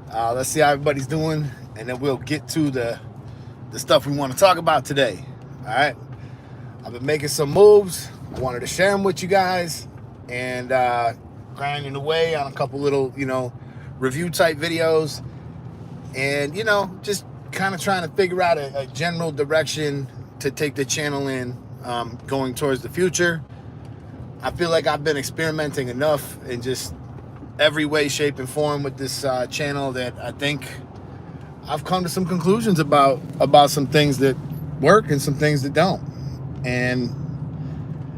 Let's see how everybody's doing, and then we'll get to the stuff we want to talk about today. All right. I've been making some moves. I wanted to share them with you guys, and grinding away on a couple little, review type videos, and just kind of trying to figure out a general direction to take the channel in, going towards the future. I feel like I've been experimenting enough in just every way, shape, and form with this channel that I think I've come to some conclusions about some things that work and some things that don't. And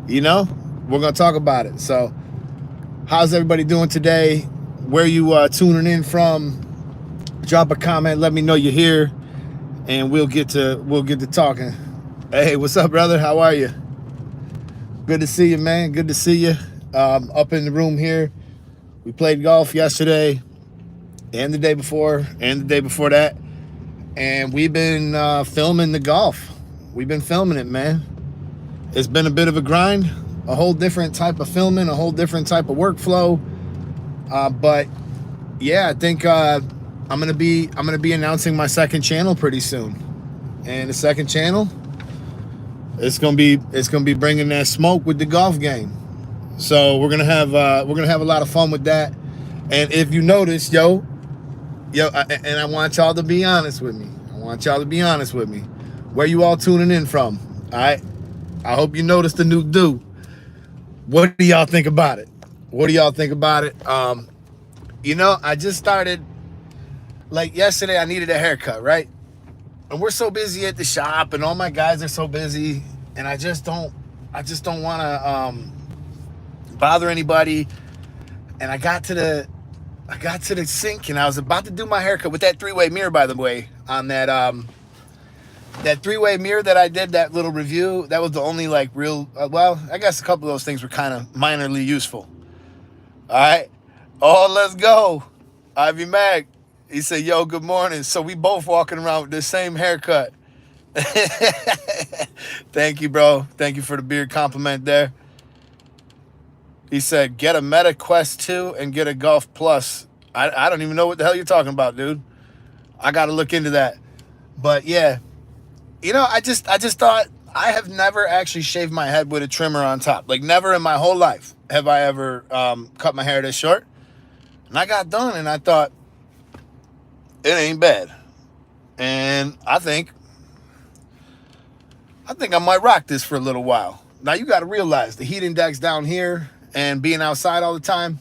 we're gonna talk about it. So, how's everybody doing today? Where you tuning in from? Drop a comment. Let me know you're here, and we'll get to talking. Hey, what's up, brother? How are you? Good to see you, man. Good to see you. Up in the room here. We played golf yesterday, and the day before, and the day before that, and we've been filming the golf. We've been filming it, man. It's been a bit of a grind, a whole different type of filming, a whole different type of workflow. But yeah, I think I'm gonna be announcing my second channel pretty soon, and the second channel, it's gonna be bringing that smoke with the golf game. So we're gonna have a lot of fun with that. And if you notice, and I want y'all to be honest with me. Where you all tuning in from? All right. I hope you noticed the new do. What do y'all think about it? I just started, like yesterday, I needed a haircut, right? And we're so busy at the shop, and all my guys are so busy, and I just don't want to bother anybody. And I got to the sink, and I was about to do my haircut with that three-way mirror, by the way, on that three-way mirror that I did, that little review. That was the only real, I guess a couple of those things were kind of minorly useful. All right. Oh, let's go. Ivy Mag. He said, yo, good morning. So we both walking around with the same haircut. Thank you, bro. Thank you for the beard compliment there. He said, get a Meta Quest 2 and get a Golf Plus. I don't even know what the hell you're talking about, dude. I got to look into that. But yeah, I just thought, I have never actually shaved my head with a trimmer on top. Like, never in my whole life have I ever cut my hair this short. And I got done, and I thought, it ain't bad. And I think I might rock this for a little while. Now, you got to realize the heat index down here and being outside all the time,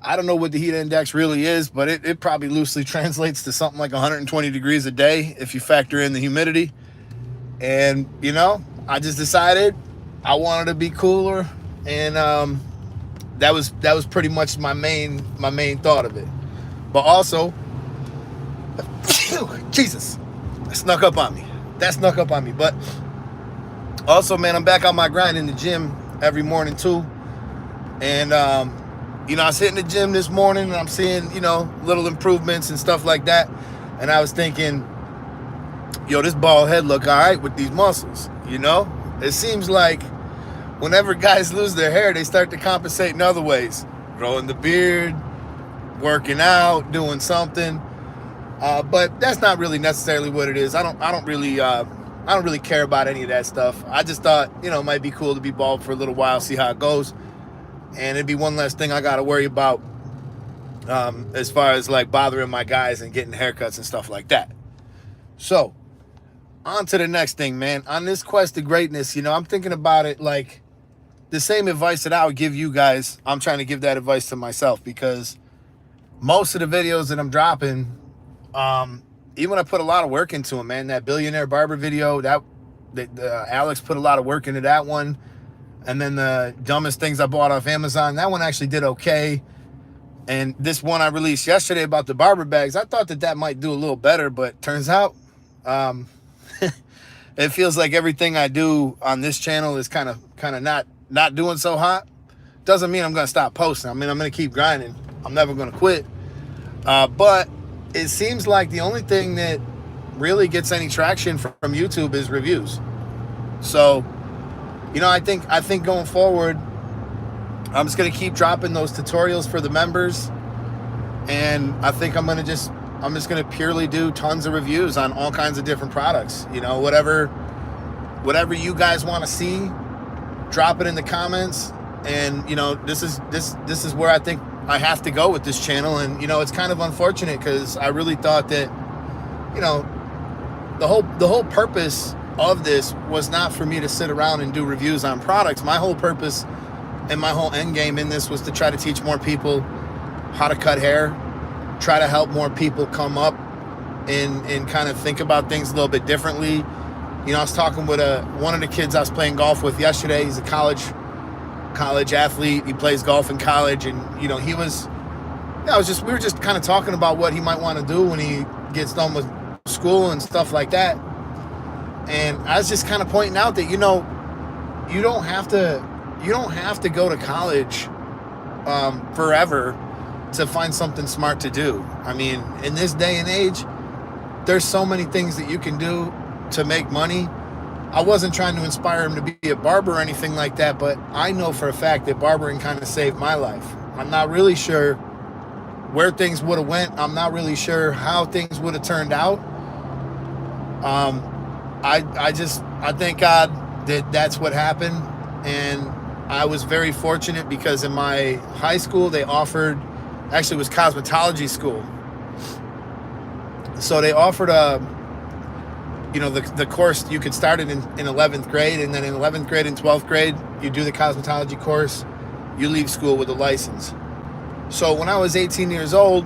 I don't know what the heat index really is, but it probably loosely translates to something like 120 degrees a day if you factor in the humidity. And, I just decided I wanted to be cooler, and that was pretty much my main thought of it. But also, Jesus, that snuck up on me. But also, man, I'm back on my grind in the gym every morning too. And I was hitting the gym this morning, and I'm seeing, little improvements and stuff like that. And I was thinking, this bald head look all right with these muscles. It seems like whenever guys lose their hair, they start to compensate in other ways, growing the beard, working out, doing something. But that's not really necessarily what it is. I don't really care about any of that stuff. I just thought, it might be cool to be bald for a little while, see how it goes. And it'd be one less thing I got to worry about as far as bothering my guys and getting haircuts and stuff like that. So, on to the next thing, man. On this quest to greatness, I'm thinking about it like the same advice that I would give you guys. I'm trying to give that advice to myself, because most of the videos that I'm dropping, even when I put a lot of work into them, man, that billionaire barber video, that Alex put a lot of work into that one. And then the dumbest things I bought off Amazon, that one actually did okay. And this one I released yesterday about the barber bags, I thought that might do a little better, but turns out it feels like everything I do on this channel is kind of not doing so hot. Doesn't mean I'm going to stop posting. I mean, I'm going to keep grinding. I'm never going to quit. But it seems like the only thing that really gets any traction from YouTube is reviews. So, I think going forward, I'm just going to keep dropping those tutorials for the members. And I think I'm just gonna purely do tons of reviews on all kinds of different products. You know, whatever you guys want to see, drop it in the comments. And you know, this is where I think I have to go with this channel. And you know, it's kind of unfortunate because I really thought that, you know, the whole purpose of this was not for me to sit around and do reviews on products. My whole purpose and my whole end game in this was to try to teach more people how to cut hair, try to help more people come up and kind of think about things a little bit differently. You know, I was talking with one of the kids I was playing golf with yesterday. He's a college athlete. He plays golf in college, and you know, we were just kind of talking about what he might want to do when he gets done with school and stuff like that. And I was just kind of pointing out that, you know, you don't have to go to college forever to find something smart to do. I mean, in this day and age, there's so many things that you can do to make money. I wasn't trying to inspire him to be a barber or anything like that, but I know for a fact that barbering kind of saved my life. I'm not really sure where things would have went. I'm not really sure how things would have turned out. I thank God that that's what happened. And I was very fortunate because in my high school, they offered, actually it was cosmetology school. So they offered you know, the course, you could start it in 11th grade, and then in 11th grade and 12th grade, you do the cosmetology course, you leave school with a license. So when I was 18 years old,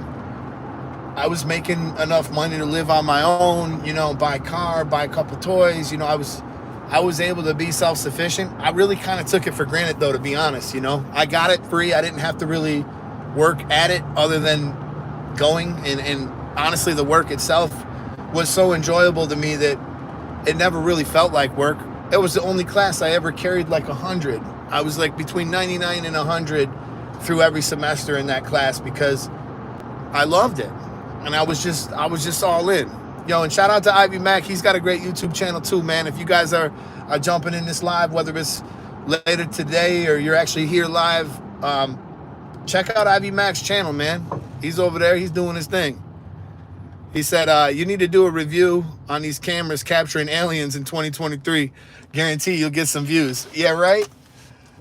I was making enough money to live on my own, you know, buy a car, buy a couple toys. You know, I was able to be self-sufficient. I really kind of took it for granted, though, to be honest. You know, I got it free. I didn't have to really work at it other than going. And honestly, the work itself was so enjoyable to me that it never really felt like work. It was the only class I ever carried like 100. I was like between 99 and 100 through every semester in that class because I loved it. And I was just all in. Yo, and shout out to Ivy Mac. He's got a great YouTube channel too, man. If you guys are jumping in this live, whether it's later today or you're actually here live, check out Ivy Mac's channel, man. He's over there. He's doing his thing. He said, you need to do a review on these cameras capturing aliens in 2023. Guarantee you'll get some views. Yeah, right?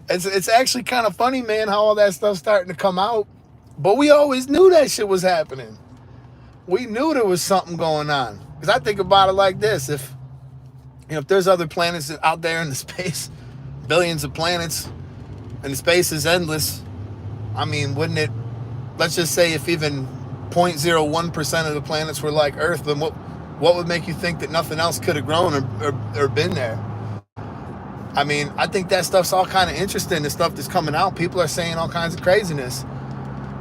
It's actually kind of funny, man, how all that stuff's starting to come out. But we always knew that shit was happening. We knew there was something going on. Because I think about it like this. If there's other planets out there in the space, billions of planets, and the space is endless, I mean, wouldn't it, let's just say if even 0.01% of the planets were like Earth, then what would make you think that nothing else could have grown or been there? I mean, I think that stuff's all kind of interesting, the stuff that's coming out. People are saying all kinds of craziness.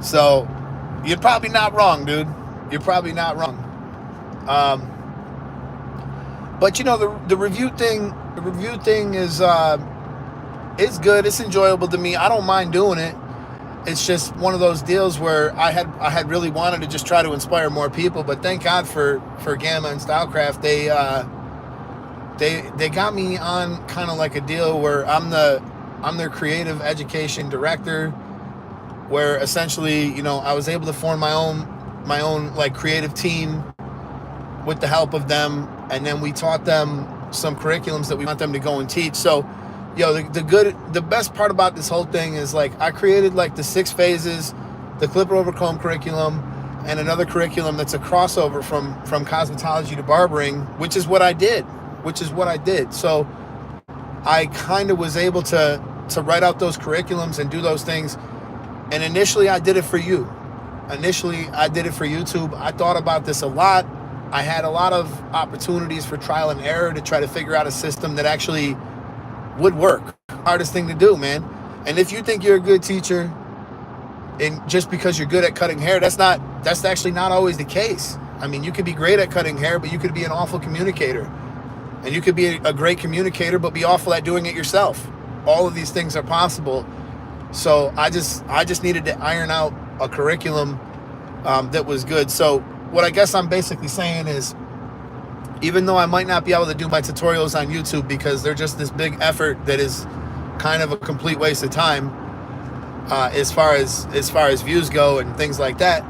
So, you're probably not wrong, dude. You're probably not wrong. But you know, the review thing is good. It's enjoyable to me. I don't mind doing it. It's just one of those deals where I had really wanted to just try to inspire more people, but thank God for Gamma and Stylecraft. They got me on kind of like a deal where I'm their creative education director, where essentially, you know, I was able to form my own like creative team with the help of them, and then we taught them some curriculums that we want them to go and teach. So, yo, the best part about this whole thing is like I created like the 6 phases, the clipper over comb curriculum, and another curriculum that's a crossover from cosmetology to barbering, which is what I did. So I kind of was able to write out those curriculums and do those things. And initially I did it for you. Initially I did it for YouTube. I thought about this a lot. I had a lot of opportunities for trial and error to try to figure out a system that actually would work. Hardest thing to do, man. And if you think you're a good teacher, and just because you're good at cutting hair, that's actually not always the case. I mean, you could be great at cutting hair, but you could be an awful communicator. And you could be a great communicator, but be awful at doing it yourself. All of these things are possible. So I just needed to iron out a curriculum that was good. So what I guess I'm basically saying is, even though I might not be able to do my tutorials on YouTube because they're just this big effort that is kind of a complete waste of time as far as views go and things like that,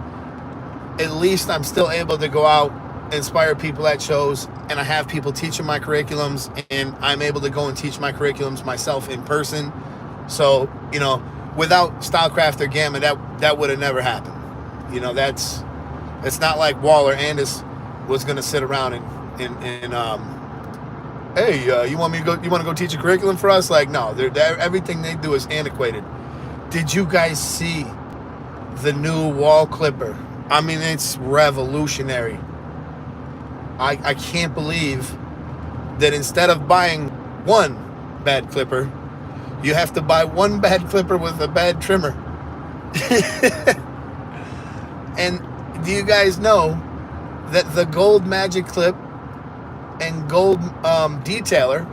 at least I'm still able to go out, inspire people at shows, and I have people teaching my curriculums, and I'm able to go and teach my curriculums myself in person. So, without Stylecraft or Gamma, that would have never happened. It's not like Wall or Andis was going to sit around and hey, you want to go teach a curriculum for us? Like, no, everything they do is antiquated. Did you guys see the new wall clipper? I mean, it's revolutionary. I can't believe that instead of buying one bad clipper, you have to buy one bad clipper with a bad trimmer. And do you guys know that the gold magic clip and gold detailer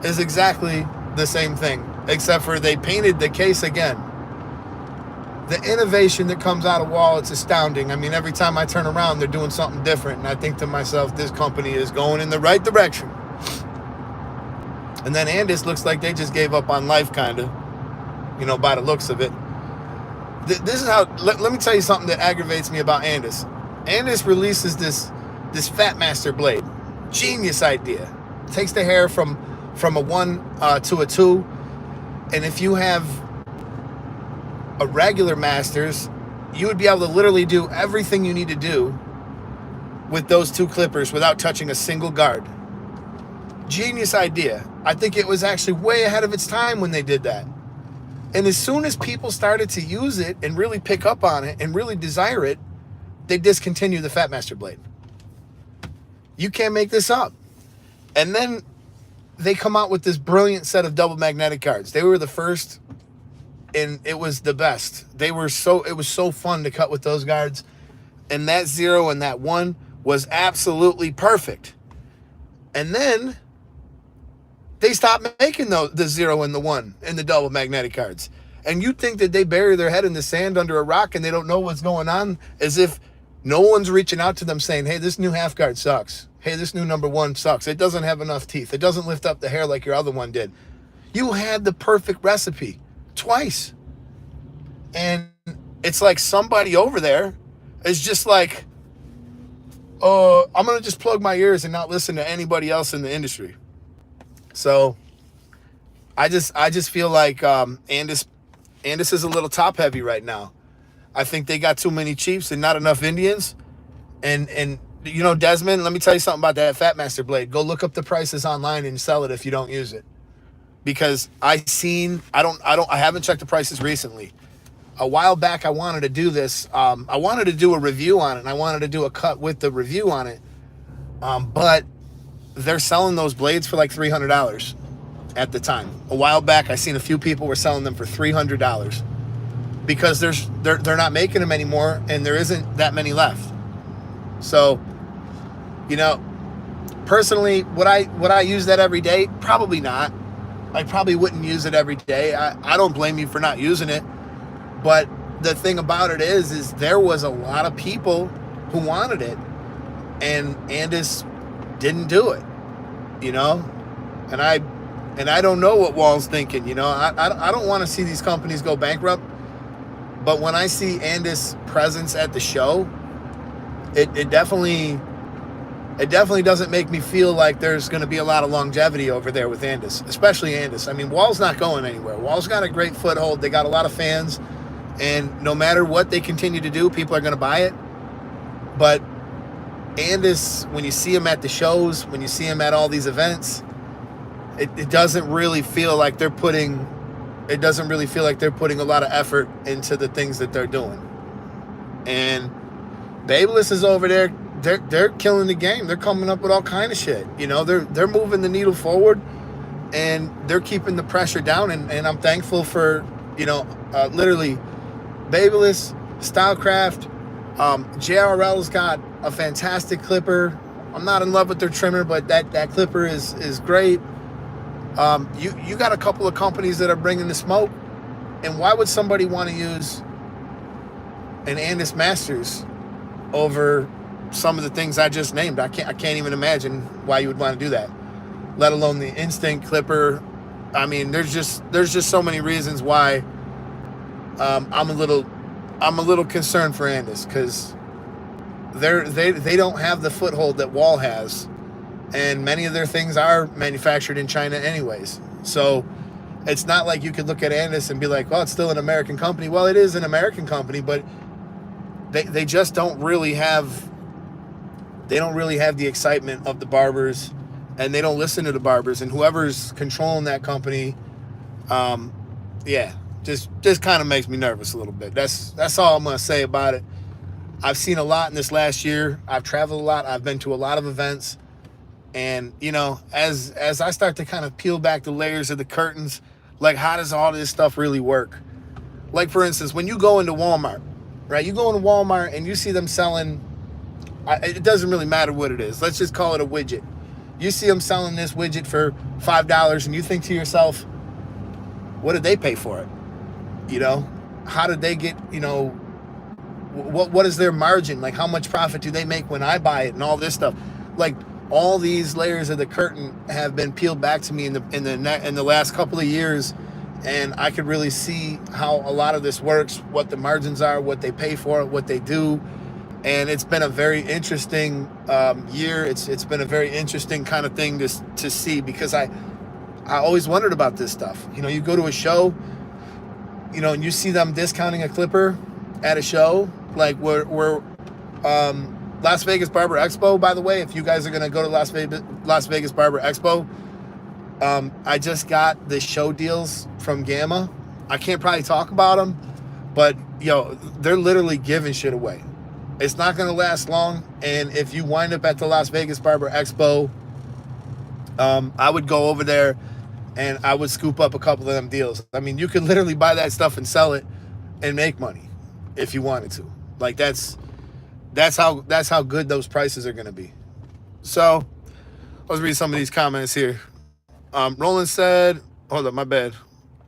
is exactly the same thing, except for they painted the case again? The innovation that comes out of Wall, it's astounding. I mean, every time I turn around, they're doing something different. And I think to myself, this company is going in the right direction. And then Andis looks like they just gave up on life, kind of, by the looks of it. This is how, let me tell you something that aggravates me about Andis. Andis releases this Fat Master blade. Genius idea. Takes the hair from a 1 to a 2. And if you have a regular Masters, you would be able to literally do everything you need to do with those 2 clippers without touching a single guard. Genius idea. I think it was actually way ahead of its time when they did that. And as soon as people started to use it and really pick up on it and really desire it, they discontinued the Fat Master blade. You can't make this up. And then they come out with this brilliant set of double magnetic guards. They were the first, and it was the best. It was so fun to cut with those guards. And that 0 and that 1 was absolutely perfect. And then they stopped making the 0 and the 1 and the double magnetic guards. And you think that they bury their head in the sand under a rock and they don't know what's going on, as if no one's reaching out to them saying, hey, this new half guard sucks. Hey, this new number 1 sucks. It doesn't have enough teeth. It doesn't lift up the hair like your other one did. You had the perfect recipe twice. And it's like somebody over there is just like, I'm going to just plug my ears and not listen to anybody else in the industry. So I just feel like Andis is a little top heavy right now. I think they got too many Chiefs and not enough Indians. And Desmond, let me tell you something about that Fat Master blade. Go look up the prices online and sell it if you don't use it. Because I haven't checked the prices recently. A while back, I wanted to do this. I wanted to do a review on it, and I wanted to do a cut with the review on it. But they're selling those blades for like $300 at the time. A while back, I seen a few people were selling them for $300 because they're not making them anymore, and there isn't that many left. So, personally, would I use that every day? Probably not. I probably wouldn't use it every day. I don't blame you for not using it. But the thing about it is there was a lot of people who wanted it, and Andis didn't do it, and I don't know what Wall's thinking, I don't want to see these companies go bankrupt, but when I see Andis' presence at the show, it definitely doesn't make me feel like there's going to be a lot of longevity over there with Andis, especially Andis. I mean, Wall's not going anywhere. Wall's got a great foothold. They got a lot of fans, and no matter what they continue to do, people are going to buy it. But Andis, when you see him at the shows, when you see him at all these events, it doesn't really feel like they're putting a lot of effort into the things that they're doing. And Babyliss is over there. They're killing the game. They're coming up with all kind of shit. They're moving the needle forward, and they're keeping the pressure down. And I'm thankful for literally Babyliss, Stylecraft. JRL's got a fantastic clipper. I'm not in love with their trimmer, but that clipper is great. You got a couple of companies that are bringing the smoke, and why would somebody want to use an Andis Masters over some of the things I just named? I can't even imagine why you would want to do that, let alone the Instinct clipper. I mean, there's just so many reasons why I'm a little concerned for Andis, because they don't have the foothold that Wall has, and many of their things are manufactured in China anyways. So it's not like you could look at Andis and be like, well, it's still an American company. Well, it is an American company, but they just don't really have the excitement of the barbers, and they don't listen to the barbers, and whoever's controlling that company, yeah, just kind of makes me nervous a little bit. That's all I'm gonna say about it. I've seen a lot in this last year. I've traveled a lot. I've been to a lot of events, and as I start to kind of peel back the layers of the curtains, like, how does all this stuff really work? Like, for instance, when you go into Walmart, right? You go into Walmart and you see them selling. It doesn't really matter what it is. Let's just call it a widget. You see them selling this widget for $5, and you think to yourself, what did they pay for it? How did they get, what is their margin? Like, how much profit do they make when I buy it, and all this stuff? Like, all these layers of the curtain have been peeled back to me in the last couple of years, and I could really see how a lot of this works, what the margins are, what they pay for it, what they do. And it's been a very interesting year. It's been a very interesting kind of thing to see, because I always wondered about this stuff. You go to a show, and you see them discounting a clipper at a show. Like, we're Las Vegas Barber Expo, by the way, if you guys are going to go to Las Vegas Barber Expo, I just got the show deals from Gamma. I can't probably talk about them, but, they're literally giving shit away. It's not going to last long, and if you wind up at the Las Vegas Barber Expo, I would go over there and I would scoop up a couple of them deals. I mean, you could literally buy that stuff and sell it and make money if you wanted to. Like, that's how good those prices are going to be. So let's read some of these comments here. Roland said, hold up, my bad.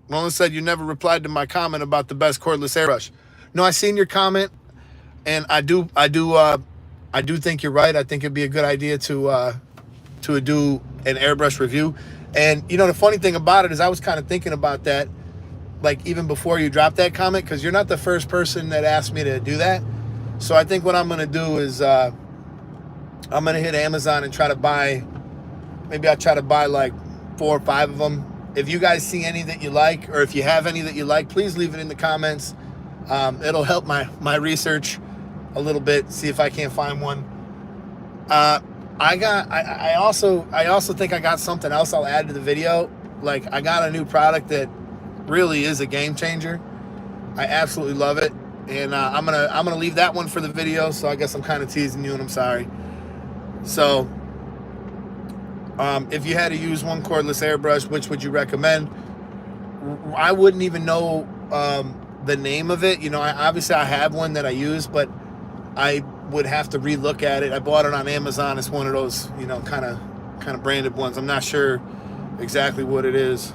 Roland said, you never replied to my comment about the best cordless airbrush. No, I seen your comment. And I do think you're right. I think it'd be a good idea to do an airbrush review. And the funny thing about it is, I was kind of thinking about that, like, even before you dropped that comment, because you're not the first person that asked me to do that. So I think what I'm gonna do is I'm gonna hit Amazon and try to buy. Maybe I'll try to buy like 4 or 5 of them. If you guys see any that you like, or if you have any that you like, please leave it in the comments. It'll help my research a little bit, see if I can't find one. I also think I got something else I'll add to the video. Like, I got a new product that really is a game changer. I absolutely love it, and I'm gonna leave that one for the video. So I guess I'm kind of teasing you, and I'm sorry. So if you had to use one cordless airbrush, which would you recommend? I wouldn't even know the name of it. Obviously I have one that I use, but I would have to relook at it. I bought it on Amazon. It's one of those, kind of branded ones. I'm not sure exactly what it is.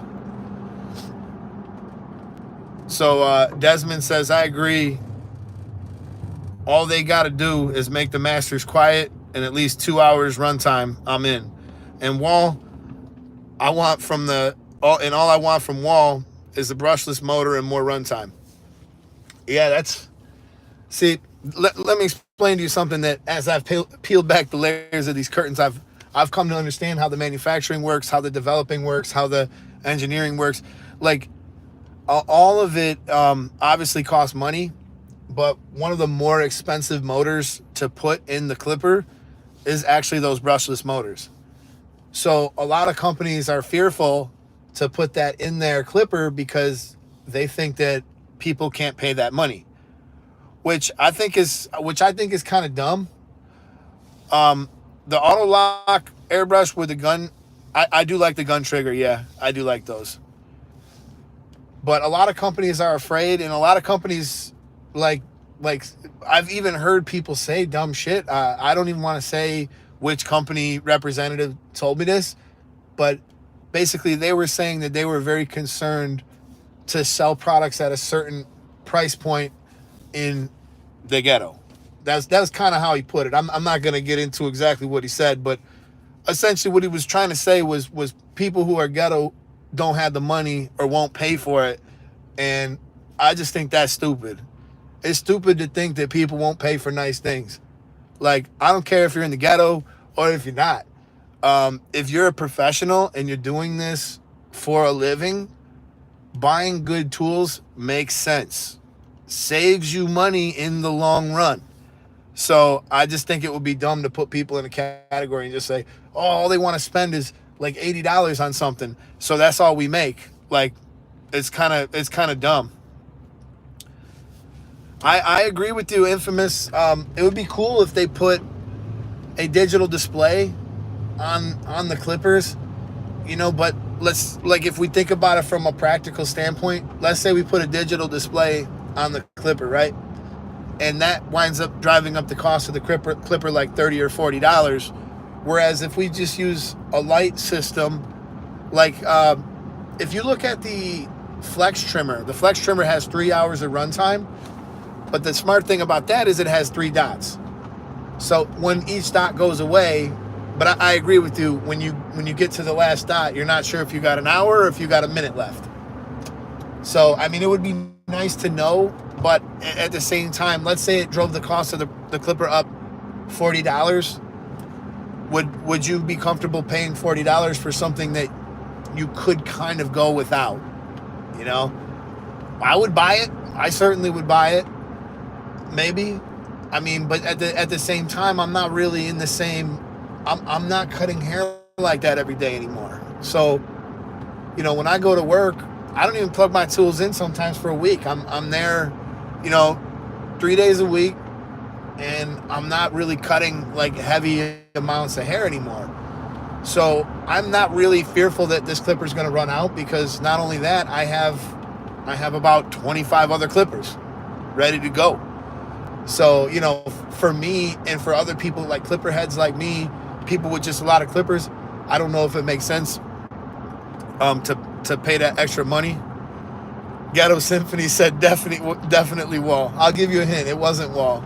So Desmond says, I agree. All they got to do is make the masters quiet and at least 2 hours runtime. I'm in. And Wall, all I want from Wall is the brushless motor and more runtime. Yeah, see, let me explain to you something that, as I've peeled back the layers of these curtains, I've come to understand how the manufacturing works, how the developing works, how the engineering works. Like, all of it obviously costs money, but one of the more expensive motors to put in the clipper is actually those brushless motors. So a lot of companies are fearful to put that in their clipper because they think that people can't pay that money, which I think is kind of dumb. The auto lock airbrush with the gun, I do like the gun trigger. Yeah, I do like those. But a lot of companies are afraid, and a lot of companies, like I've even heard people say dumb shit. I don't even want to say which company representative told me this, but basically they were saying that they were very concerned to sell products at a certain price point in the ghetto. That's kind of how he put it. I'm not going to get into exactly what he said, but essentially what he was trying to say was people who are ghetto don't have the money or won't pay for it. And I just think that's stupid. It's stupid to think that people won't pay for nice things. Like, I don't care if you're in the ghetto or if you're not. If you're a professional and you're doing this for a living, buying good tools makes sense. Saves you money in the long run. So I just think it would be dumb to put people in a category and just say, oh, all they want to spend is like $80 on something, so that's all we make. Like, it's kind of dumb. I agree with you, Infamous. It would be cool if they put a digital display on the clippers, but let's, like, if we think about it from a practical standpoint, let's say we put a digital display on the clipper, right? And that winds up driving up the cost of the clipper like $30 or $40. Whereas if we just use a light system, like, if you look at the Flex trimmer has 3 hours of runtime, but the smart thing about that is it has 3 dots. So when each dot goes away, but I agree with you, when you get to the last dot, you're not sure if you got an hour or if you got a minute left. So, I mean, it would be nice to know, but at the same time, let's say it drove the cost of the clipper up $40. Would you be comfortable paying $40 for something that you could kind of go without? I would buy it. I certainly would buy it. Maybe. I mean, but at the same time, I'm not really in the same. I'm not cutting hair like that every day anymore. So, when I go to work, I don't even plug my tools in sometimes for a week. I'm there, 3 days a week, and I'm not really cutting like heavy amounts of hair anymore. So I'm not really fearful that this clipper is going to run out, because not only that, I have about 25 other clippers ready to go. So, for me and for other people, like clipper heads like me, people with just a lot of clippers, I don't know if it makes sense to pay that extra money. Ghetto Symphony said definitely Wall. I'll give you a hint. It wasn't Wall.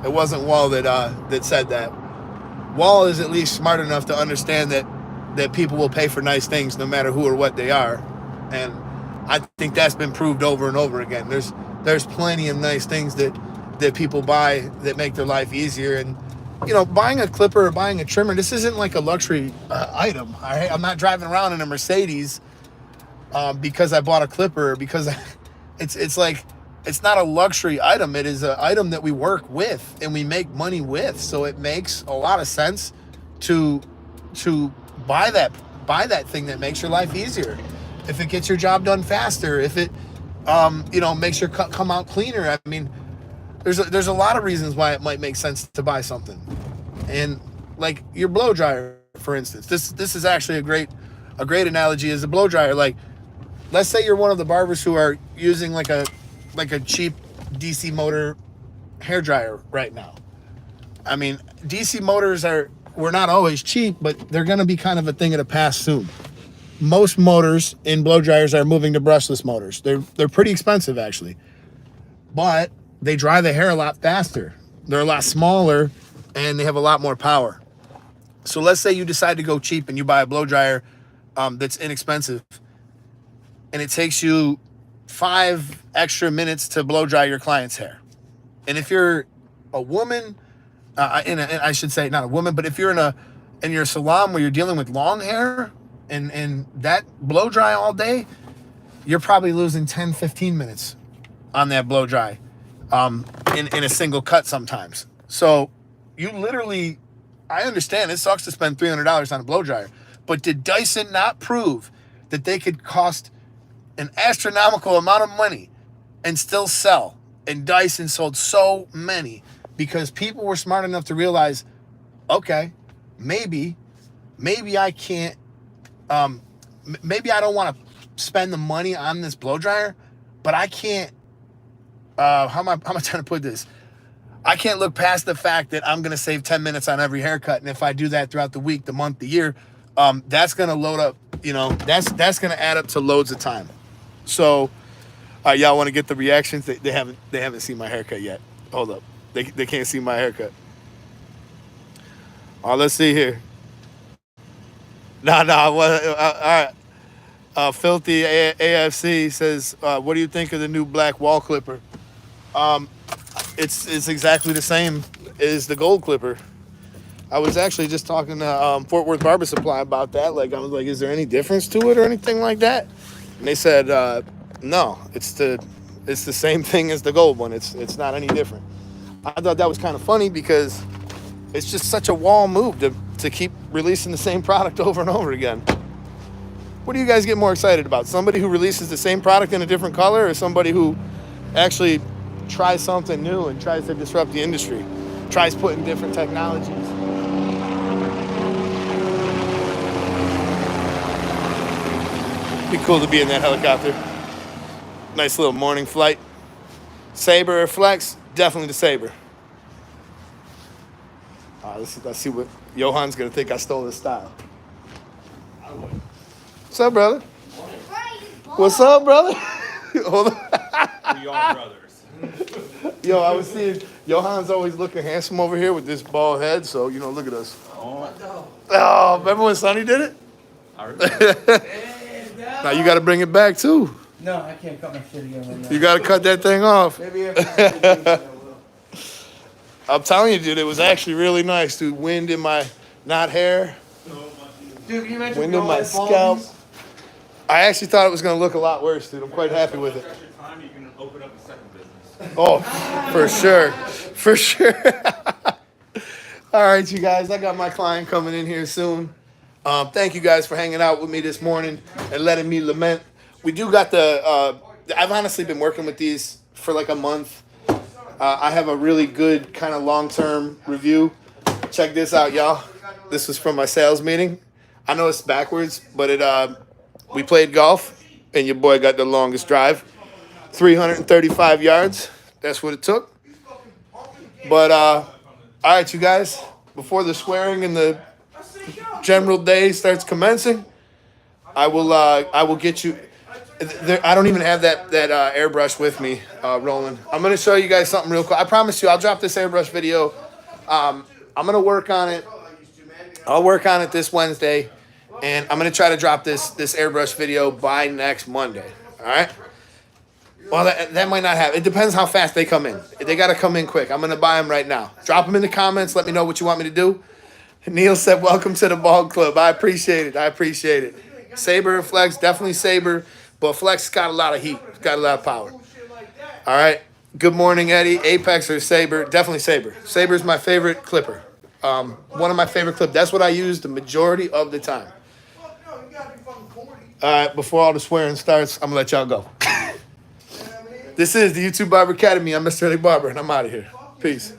It wasn't Wall that said that. Wall is at least smart enough to understand that people will pay for nice things no matter who or what they are. And I think that's been proved over and over again. There's plenty of nice things that people buy that make their life easier. And buying a clipper or buying a trimmer, this isn't like a luxury item. All right? I'm not driving around in a Mercedes because I bought a clipper, because it's like, it's not a luxury item. It is an item that we work with and we make money with. So it makes a lot of sense to buy that thing that makes your life easier. If it gets your job done faster, if it makes your cut come out cleaner. I mean, there's a lot of reasons why it might make sense to buy something. And like your blow dryer, for instance, this is actually a great analogy, is a blow dryer. Like, let's say you're one of the barbers who are using like a cheap DC motor hair dryer right now. I mean, DC motors were not always cheap, but they're going to be kind of a thing of the past soon. Most motors in blow dryers are moving to brushless motors. They're pretty expensive, actually, but they dry the hair a lot faster. They're a lot smaller and they have a lot more power. So let's say you decide to go cheap and you buy a blow dryer that's inexpensive, and it takes you 5 extra minutes to blow dry your client's hair. And if you're a woman, and I should say not a woman, but if you're in your salon where you're dealing with long hair and that blow dry all day, you're probably losing 10, 15 minutes on that blow dry in a single cut sometimes. So you literally, I understand it sucks to spend $300 on a blow dryer, but did Dyson not prove that they could cost an astronomical amount of money and still sell? And Dyson sold so many because people were smart enough to realize, okay, maybe I can't, maybe I don't want to spend the money on this blow dryer, but I can't, how am I trying to put this? I can't look past the fact that I'm going to save 10 minutes on every haircut. And if I do that throughout the week, the month, the year, that's going to load up, that's going to add up to loads of time. So, y'all want to get the reactions? They haven't seen my haircut yet. Hold up. They can't see my haircut. Let's see here. All right. Filthy AFC says, what do you think of the new black wall clipper? It's exactly the same is the gold clipper. I was actually just talking to Fort Worth Barber Supply about that. Like, I was like, is there any difference to it or anything like that? And they said, no, it's the same thing as the gold one. It's not any different. I thought that was kind of funny because it's just such a wall move to keep releasing the same product over and over again. What do you guys get more excited about? Somebody who releases the same product in a different color, or somebody who actually tries something new and tries to disrupt the industry, tries putting different technologies? Be cool to be in that helicopter. Nice little morning flight. Saber or Flex? Definitely the Saber. Let's see what Johan's gonna think I stole his style. What's up, brother? What's up, brother? Hold on. We are brothers. Yo, I was seeing Johan's always looking handsome over here with this bald head. So look at us. Oh, remember when Sonny did it? I remember. Now you got to bring it back too. No, I can't cut my shit again right now. You got to cut that thing off. Maybe if I will. I'm telling you, dude, it was actually really nice, dude. Wind in my not hair. Dude, can you imagine Wind in my scalp. I actually thought it was going to look a lot worse, dude. I'm quite happy with it. Time you can open up a second business. Oh, for sure. For sure. All right, you guys. I got my client coming in here soon. Thank you guys for hanging out with me this morning and letting me lament. We do got I've honestly been working with these for like a month. I have a really good kind of long-term review. Check this out, y'all. This was from my sales meeting. I know it's backwards, but we played golf, and your boy got the longest drive. 335 yards. That's what it took. But, all right, you guys. Before the swearing and the general day starts commencing, I will get you. I don't even have that airbrush with me, Roland. I'm gonna show you guys something real quick. I promise you, I'll drop this airbrush video. I'm gonna work on it. I'll work on it this Wednesday, and I'm gonna try to drop this airbrush video by next Monday. All right. Well, that might not happen. It depends how fast they come in. They gotta come in quick. I'm gonna buy them right now. Drop them in the comments. Let me know what you want me to do. Neil said, "Welcome to the ball club." I appreciate it. I appreciate it. Saber and Flex, definitely Saber, but Flex got a lot of heat. It's got a lot of power. All right. Good morning, Eddie. Apex or Saber? Definitely Saber. Saber's my favorite clipper. One of my favorite clips. That's what I use the majority of the time. All right. Before all the swearing starts, I'm gonna let y'all go. This is the YouTube Barber Academy. I'm Mr. Eddie Barber, and I'm out of here. Peace.